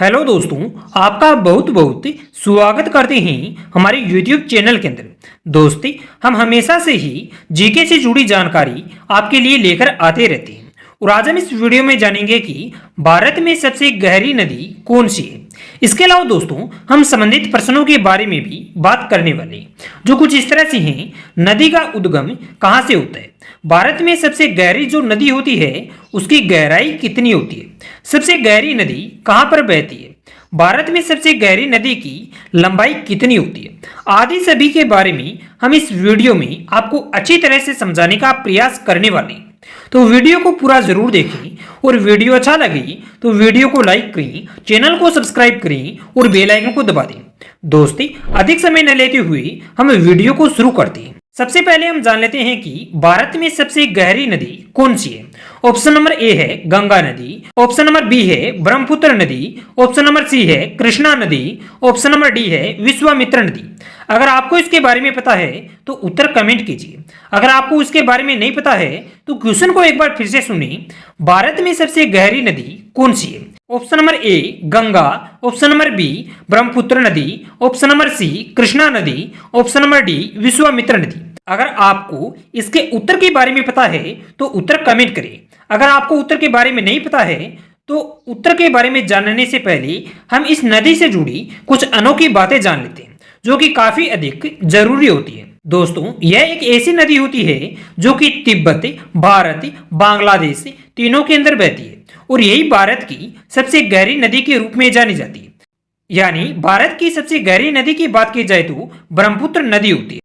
Hello दोस्तों, आपका बहुत बहुत स्वागत करते हैं हमारे YouTube चैनल के अंदर। दोस्ती, हम हमेशा से ही जीके से जुड़ी जानकारी आपके लिए लेकर आते रहते हैं और आज हम इस वीडियो में जानेंगे कि भारत में सबसे गहरी नदी कौन सी है। इसके अलावा दोस्तों, हम संबंधित प्रश्नों के बारे में भी बात करने वाले हैं, जो कुछ इस तरह से हैं। नदी का उद्गम कहाँ से होता है? भारत में सबसे गहरी जो नदी होती है उसकी गहराई कितनी होती है? सबसे गहरी नदी कहाँ पर बहती है? भारत में सबसे गहरी नदी की लंबाई कितनी होती है? आदि सभी के बारे में हम इस वीडियो में आपको अच्छी तरह से समझाने का प्रयास करने वाले हैं। तो वीडियो को पूरा जरूर देखें और वीडियो अच्छा लगे तो वीडियो को लाइक करें, चैनल को सब्सक्राइब करें और बेल आइकन को दबा दें। दोस्ती, अधिक समय न लेते हुए हम वीडियो को शुरू करते हैं। सबसे पहले हम जान लेते हैं कि भारत में सबसे गहरी नदी कौन सी है। ऑप्शन नंबर ए है गंगा नदी, ऑप्शन नंबर बी है ब्रह्मपुत्र नदी, ऑप्शन नंबर सी है कृष्णा नदी, ऑप्शन नंबर डी है विश्वामित्र नदी। अगर आपको इसके बारे में पता है तो उत्तर कमेंट कीजिए। अगर आपको इसके बारे में नहीं पता है तो क्वेश्चन को एक बार फिर से सुनिए। भारत में सबसे गहरी नदी कौन सी है? Option number A Ganga, option number B Brahmaputra नदी, ऑप्शन नंबर सी कृष्णा नदी, ऑप्शन नंबर डी विश्वामित्र नदी। अगर आपको इसके उत्तर के बारे में पता है तो उत्तर कमेंट करें। अगर आपको उत्तर के बारे में नहीं पता है तो उत्तर के बारे में जानने से पहले हम इस नदी से जुड़ी कुछ अनोखी बातें जान लेते हैं, जो कि काफी अधिक जरूरी होती है। दोस्तों, यह एक ऐसी नदी होती है जो कि तिब्बत, भारत, बांग्लादेश तीनों के अंदर बहती है और यही भारत की सबसे गहरी नदी के रूप में जानी जाती है। यानी भारत की सबसे गहरी नदी की बात की जाए तो ब्रह्मपुत्र नदी होती है।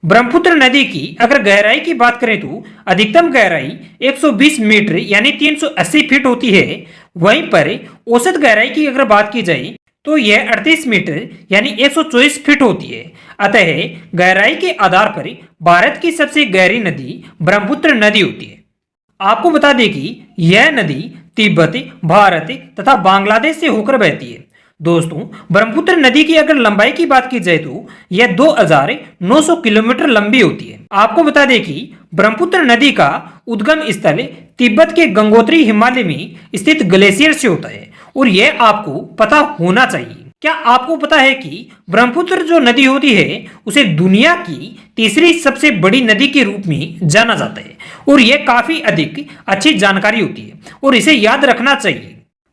ब्रह्मपुत्र नदी की अगर गहराई की बात करें तो अधिकतम गहराई 120 मीटर यानी 380 फीट होती है। वहीं पर औसत गहराई की अगर बात की जाए तो यह 38 मीटर यानी 124 फीट होती है। अतः गहराई के आधार पर भारत की सबसे गहरी नदी ब्रह्मपुत्र नदी होती है। आपको बता दें कि यह नदी तिब्बत, भारत तथा बांग्लादेश से होकर बहती है। दोस्तों, ब्रह्मपुत्र नदी की अगर लंबाई की बात की जाए तो यह 2900 किलोमीटर लंबी होती है। आपको बता दें कि ब्रह्मपुत्र नदी का उद्गम स्थल तिब्बत के गंगोत्री हिमालय में स्थित ग्लेशियर से होता है और यह आपको पता होना चाहिए। क्या आपको पता है कि ब्रह्मपुत्र जो नदी होती है उसे दुनिया की तीसरी सबसे बड़ी नदी के रूप में जाना जाता है और यह काफी अधिक अच्छी जानकारी होती है और इसे याद रखना चाहिए।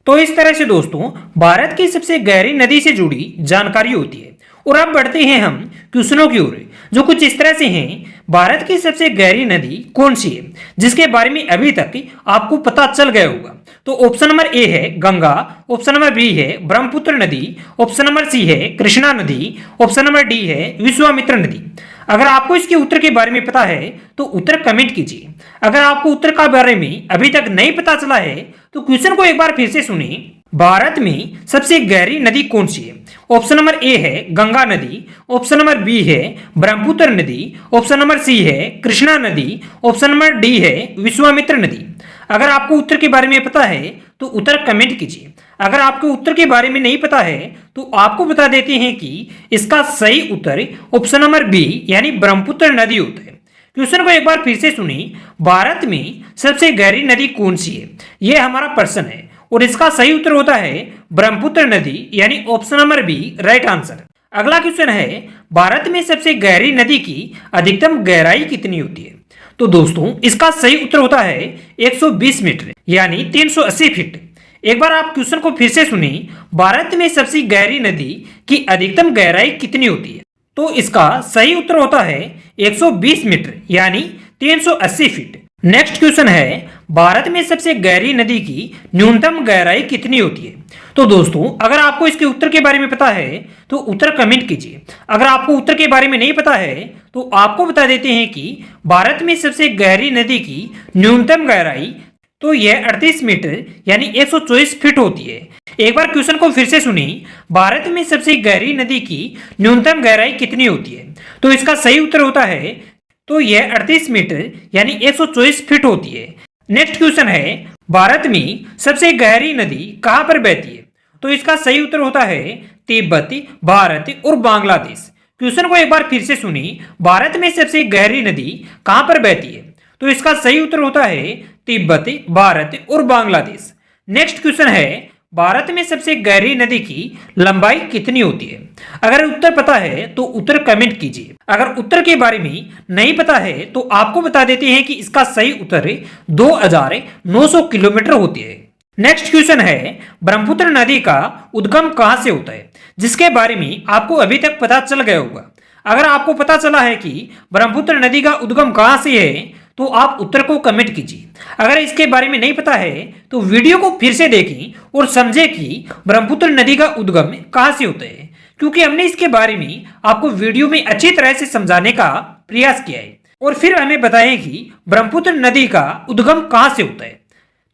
तो इस तरह से दोस्तों, भारत की सबसे गहरी नदी से जुड़ी जानकारी होती है। और अब बढ़ते हैं हम क्वेश्चनों की ओर, जो कुछ इस तरह से हैं। भारत की सबसे गहरी नदी कौन सी है जिसके बारे में अभी तक आपको पता चल गया होगा? तो ऑप्शन नंबर ए है गंगा, ऑप्शन नंबर बी है ब्रह्मपुत्र नदी, ऑप्शन नंबर सी है कृष्णा नदी, ऑप्शन नंबर डी है विश्वामित्र नदी। अगर आपको इसके उत्तर के बारे में पता है तो उत्तर कमेंट कीजिए। अगर आपको उत्तर के बारे में अभी तक नहीं पता चला है तो क्वेश्चन को एक बार फिर से सुनिए। भारत में सबसे गहरी नदी कौन सी है? ऑप्शन नंबर ए है गंगा नदी, ऑप्शन नंबर बी है ब्रह्मपुत्र नदी, ऑप्शन नंबर सी है कृष्णा नदी, ऑप्शन नंबर डी है विश्वामित्र नदी। अगर आपको उत्तर के बारे में पता है तो उत्तर कमेंट कीजिए। अगर आपको उत्तर के बारे में नहीं पता है तो आपको बता देते हैं कि इसका सही उत्तर ऑप्शन नंबर बी यानी ब्रह्मपुत्र नदी होता है। क्वेश्चन को एक बार फिर से सुनिए। भारत में सबसे गहरी नदी कौन सी है? यह हमारा प्रश्न है और इसका सही उत्तर होता है ब्रह्मपुत्र नदी यानी option number B right answer. अगला क्वेश्चन है, भारत में सबसे गहरी नदी की अधिकतम गहराई कितनी होती है? तो दोस्तों, इसका सही उत्तर होता है 120 मीटर यानी 380 फीट। एक बार आप क्वेश्चन को फिर से सुनिए। भारत में सबसे गहरी नदी की अधिकतम गहराई कितनी होती है? तो इसका सही उत्तर होता है 120 मीटर यानी 380 फीट। नेक्स्ट क्वेश्चन है, भारत में सबसे गहरी नदी की न्यूनतम गहराई कितनी होती है? तो दोस्तों, अगर आपको इसके उत्तर के बारे में पता है तो उत्तर कमेंट कीजिए। अगर आपको उत्तर के बारे में नहीं पता है तो आपको बता देते हैं कि भारत में सबसे गहरी नदी की न्यूनतम गहराई तो यह 38 मीटर यानी 124 फीट होती है। एक बार क्वेश्चन को फिर से सुनिए। भारत में सबसे गहरी नदी की न्यूनतम गहराई कितनी होती है? तो इसका सही उत्तर होता है तो यह 38 मीटर यानी 124 फीट होती है। नेक्स्ट क्वेश्चन है, भारत में सबसे गहरी नदी कहाँ पर बहती है? तो इसका सही उत्तर होता है तिब्बत, भारत और बांग्लादेश। क्वेश्चन को एक बार फिर से सुनिए। भारत में सबसे गहरी नदी कहाँ पर बहती है? तो इसका सही उत्तर होता है तिब्बत, भारत और बांग्लादेश। नेक्स्ट क्वेश्चन है, भारत में सबसे गहरी नदी की लंबाई कितनी होती है? अगर उत्तर पता है तो उत्तर कमेंट कीजिए। अगर उत्तर के बारे में नहीं पता है तो आपको बता देते हैं कि इसका सही उत्तर 2900 किलोमीटर होती है। नेक्स्ट क्वेश्चन है, ब्रह्मपुत्र नदी का उद्गम कहां से होता है? जिसके बारे में आपको अभी तक पता चल गया होगा। अगर आपको पता चला है कि ब्रह्मपुत्र नदी का उद्गम कहां से है तो आप उत्तर को कमेंट कीजिए। अगर इसके बारे में नहीं पता है तो वीडियो को फिर से देखें और समझें कि ब्रह्मपुत्र नदी का उद्गम कहां से होता है, क्योंकि हमने इसके बारे में आपको वीडियो में अच्छी तरह से समझाने का प्रयास किया है। और फिर हमें बताएं कि ब्रह्मपुत्र नदी का उद्गम कहां से होता है।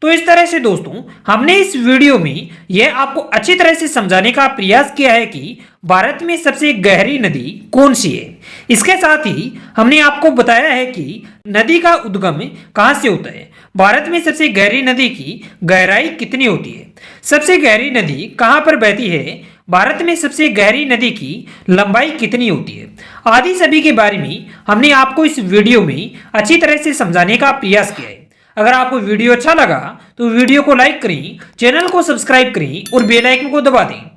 तो इस तरह से दोस्तों हमने इस वीडियो में यह आपको अच्छी तरह से समझाने का प्रयास किया है कि भारत में सबसे गहरी नदी कौन सी है। इसके साथ ही हमने आपको बताया है कि नदी का उद्गम कहां से होता है, भारत में सबसे गहरी नदी की गहराई कितनी होती है, सबसे गहरी नदी कहां पर बहती है, भारत में सबसे गहरी नदी की लंबाई कितनी होती है, आदि सभी के बारे में हमने आपको इस वीडियो में अच्छी तरह से समझाने का प्रयास किया है। अगर आपको वीडियो अच्छा लगा तो वीडियो को लाइक करें, चैनल को सब्सक्राइब करें और बेल आइकन को दबा दें।